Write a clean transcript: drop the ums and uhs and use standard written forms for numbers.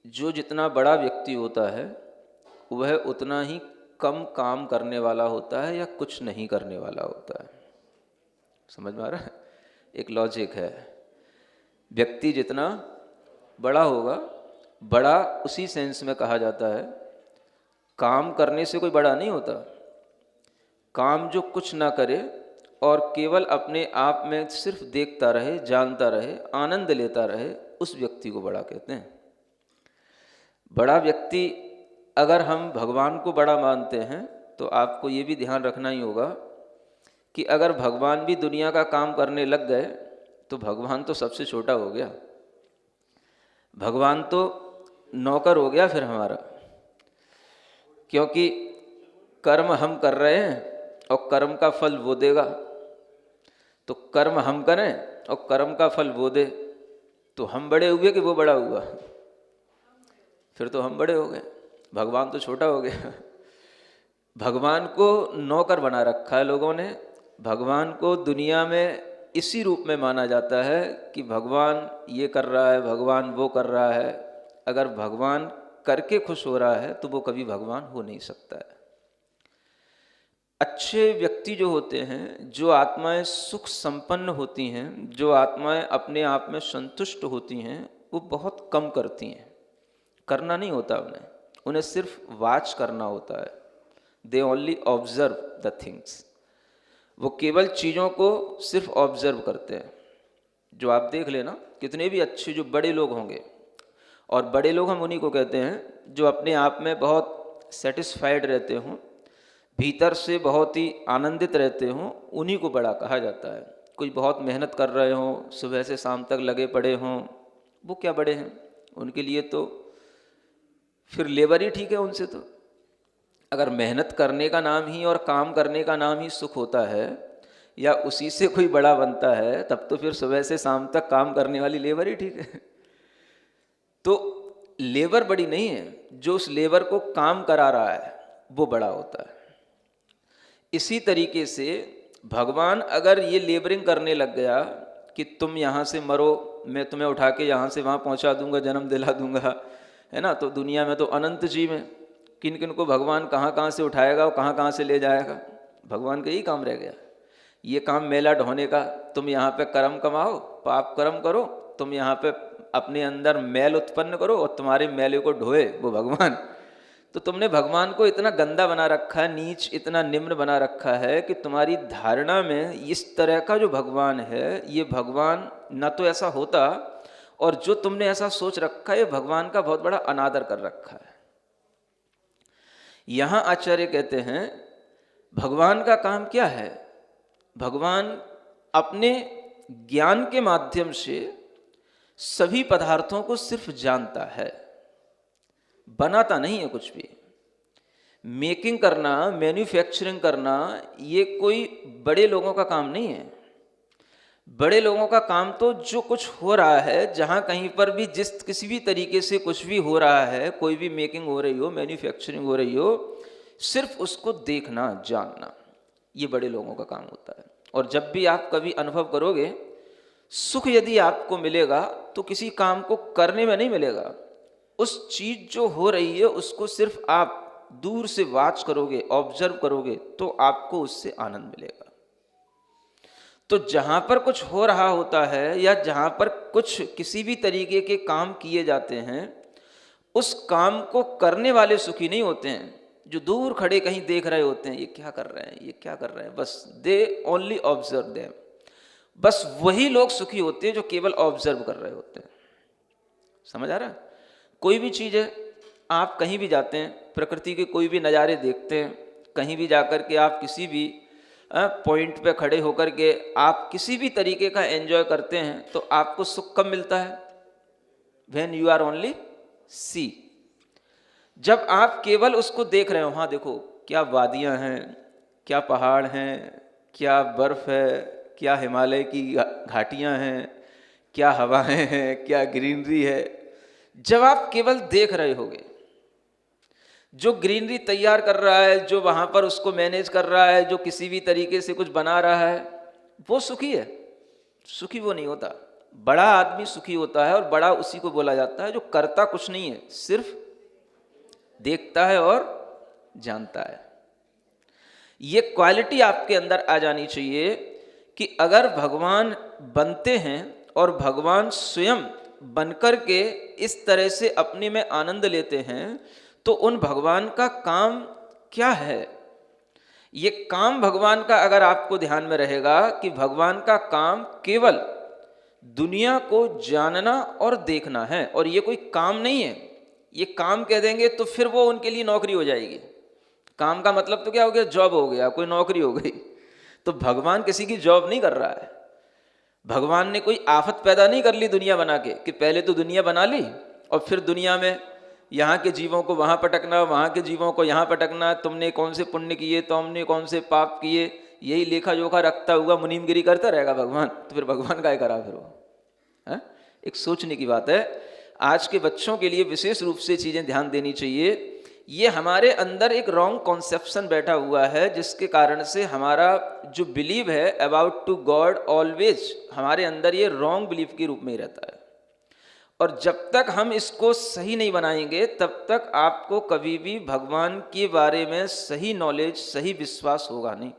जो जितना बड़ा व्यक्ति होता है वह उतना ही कम काम करने वाला होता है या कुछ नहीं करने वाला होता है। समझ में आ रहा है? एक लॉजिक है। व्यक्ति जितना बड़ा होगा, बड़ा उसी सेंस में कहा जाता है, काम करने से कोई बड़ा नहीं होता। काम जो कुछ ना करे और केवल अपने आप में सिर्फ देखता रहे, जानता रहे, आनंद लेता रहे, उस व्यक्ति को बड़ा कहते हैं। बड़ा व्यक्ति, अगर हम भगवान को बड़ा मानते हैं तो आपको ये भी ध्यान रखना ही होगा कि अगर भगवान भी दुनिया का काम करने लग गए तो भगवान तो सबसे छोटा हो गया, भगवान तो नौकर हो गया फिर हमारा। क्योंकि कर्म हम कर रहे हैं और कर्म का फल वो देगा। तो कर्म हम करें और कर्म का फल वो दे, तो हम बड़े हुए कि वो बड़ा हुआ? फिर तो हम बड़े हो गए, भगवान तो छोटा हो गया। भगवान को नौकर बना रखा है लोगों ने। भगवान को दुनिया में इसी रूप में माना जाता है कि भगवान ये कर रहा है, भगवान वो कर रहा है। अगर भगवान करके खुश हो रहा है तो वो कभी भगवान हो नहीं सकता है। अच्छे व्यक्ति जो होते हैं, जो आत्माएं सुख संपन्न होती हैं, जो आत्माएं अपने आप में संतुष्ट होती हैं, वो बहुत कम करती हैं। करना नहीं होता उन्हें सिर्फ वाच करना होता है। They only observe the things. वो केवल चीज़ों को सिर्फ ऑब्जर्व करते हैं। जो आप देख लेना, कितने भी अच्छे जो बड़े लोग होंगे, और बड़े लोग हम उन्हीं को कहते हैं जो अपने आप में बहुत सेटिस्फाइड रहते हों, भीतर से बहुत ही आनंदित रहते हों, उन्हीं को बड़ा कहा जाता है। कोई बहुत मेहनत कर रहे हों, सुबह से शाम तक लगे पड़े हों, वो क्या बड़े हैं? उनके लिए तो फिर लेबर ही ठीक है उनसे। तो अगर मेहनत करने का नाम ही और काम करने का नाम ही सुख होता है, या उसी से कोई बड़ा बनता है, तब तो फिर सुबह से शाम तक काम करने वाली लेबर ही ठीक है। तो लेबर बड़ी नहीं है, जो उस लेबर को काम करा रहा है वो बड़ा होता है। इसी तरीके से भगवान अगर ये लेबरिंग करने लग गया कि तुम यहाँ से मरो, मैं तुम्हें उठा के यहाँ से वहाँ पहुँचा दूंगा, जन्म दिला दूंगा, है ना, तो दुनिया में तो अनंत जीव हैं। किन किन को भगवान कहाँ कहाँ से उठाएगा और कहाँ कहाँ से ले जाएगा? भगवान का यही काम रह गया। ये काम मेला ढोने का, तुम यहाँ पे कर्म कमाओ, पाप कर्म करो, तुम यहाँ पे अपने अंदर मैल उत्पन्न करो और तुम्हारे मैले को ढोए वो भगवान। तो तुमने भगवान को इतना गंदा बना रखा है, नीच, इतना निम्न बना रखा है कि तुम्हारी धारणा में इस तरह का जो भगवान है, ये भगवान न तो ऐसा होता, और जो तुमने ऐसा सोच रखा है, ये भगवान का बहुत बड़ा अनादर कर रखा है। यहाँ आचार्य कहते हैं भगवान का काम क्या है? भगवान अपने ज्ञान के माध्यम से सभी पदार्थों को सिर्फ जानता है, बनाता नहीं है कुछ भी। मेकिंग करना, मैन्युफैक्चरिंग करना, ये कोई बड़े लोगों का काम नहीं है। बड़े लोगों का काम तो जो कुछ हो रहा है, जहाँ कहीं पर भी जिस किसी भी तरीके से कुछ भी हो रहा है, कोई भी मेकिंग हो रही हो, मैन्युफैक्चरिंग हो रही हो, सिर्फ उसको देखना, जानना, ये बड़े लोगों का काम होता है। और जब भी आप कभी अनुभव करोगे, सुख यदि आपको मिलेगा तो किसी काम को करने में नहीं मिलेगा। उस चीज जो हो रही है उसको सिर्फ आप दूर से वाच करोगे, ऑब्जर्व करोगे, तो आपको उससे आनंद मिलेगा। तो जहां पर कुछ हो रहा होता है या जहां पर कुछ किसी भी तरीके के काम किए जाते हैं, उस काम को करने वाले सुखी नहीं होते हैं। जो दूर खड़े कहीं देख रहे होते हैं, ये क्या कर रहे हैं, ये क्या कर रहे हैं, बस दे ओनली ऑब्जर्व देम। बस वही लोग सुखी होते हैं जो केवल ऑब्जर्व कर रहे होते हैं। समझ आ रहा है? कोई भी चीज़ है, आप कहीं भी जाते हैं, प्रकृति के कोई भी नज़ारे देखते हैं, कहीं भी जाकर के आप किसी भी पॉइंट पे खड़े होकर के आप किसी भी तरीके का एंजॉय करते हैं, तो आपको सुख कब मिलता है? व्हेन यू आर ओनली सी। जब आप केवल उसको देख रहे हो, हाँ देखो क्या वादियाँ हैं, क्या पहाड़ हैं, क्या बर्फ है, क्या हिमालय की घाटियाँ हैं, क्या हवाएं हैं, क्या ग्रीनरी है। जब आप केवल देख रहे होगे, जो ग्रीनरी तैयार कर रहा है, जो वहाँ पर उसको मैनेज कर रहा है, जो किसी भी तरीके से कुछ बना रहा है, वो सुखी है। सुखी वो नहीं होता। बड़ा आदमी सुखी होता है और बड़ा उसी को बोला जाता है जो करता कुछ नहीं है, सिर्फ देखता है और जानता है। ये क्वालिटी आपके अंदर आ जानी चाहिए कि अगर भगवान बनते हैं और भगवान स्वयं बनकर के इस तरह से अपने में आनंद लेते हैं, तो उन भगवान का काम क्या है। ये काम भगवान का अगर आपको ध्यान में रहेगा कि भगवान का काम केवल दुनिया को जानना और देखना है, और ये कोई काम नहीं है, ये काम कह देंगे तो फिर वो उनके लिए नौकरी हो जाएगी। काम का मतलब तो क्या हो गया, जॉब हो गया, कोई नौकरी हो गई। तो भगवान किसी की जॉब नहीं कर रहा है। भगवान ने कोई आफत पैदा नहीं कर ली दुनिया बना के कि पहले तो दुनिया बना ली और फिर दुनिया में यहाँ के जीवों को वहाँ पटकना, वहाँ के जीवों को यहाँ पटकना, तुमने कौन से पुण्य किए, तुमने कौन से पाप किए, यही लेखा जोखा रखता हुआ मुनीमगिरी करता रहेगा भगवान। तो फिर भगवान काय करा फिर वो है? एक सोचने की बात है। आज के बच्चों के लिए विशेष रूप से चीज़ें ध्यान देनी चाहिए। ये हमारे अंदर एक रॉन्ग कॉन्सेप्शन बैठा हुआ है, जिसके कारण से हमारा जो बिलीव है अबाउट टू गॉड ऑलवेज हमारे अंदर ये रॉन्ग बिलीफ के रूप में ही रहता है। और जब तक हम इसको सही नहीं बनाएंगे तब तक आपको कभी भी भगवान के बारे में सही नॉलेज, सही विश्वास होगा नहीं।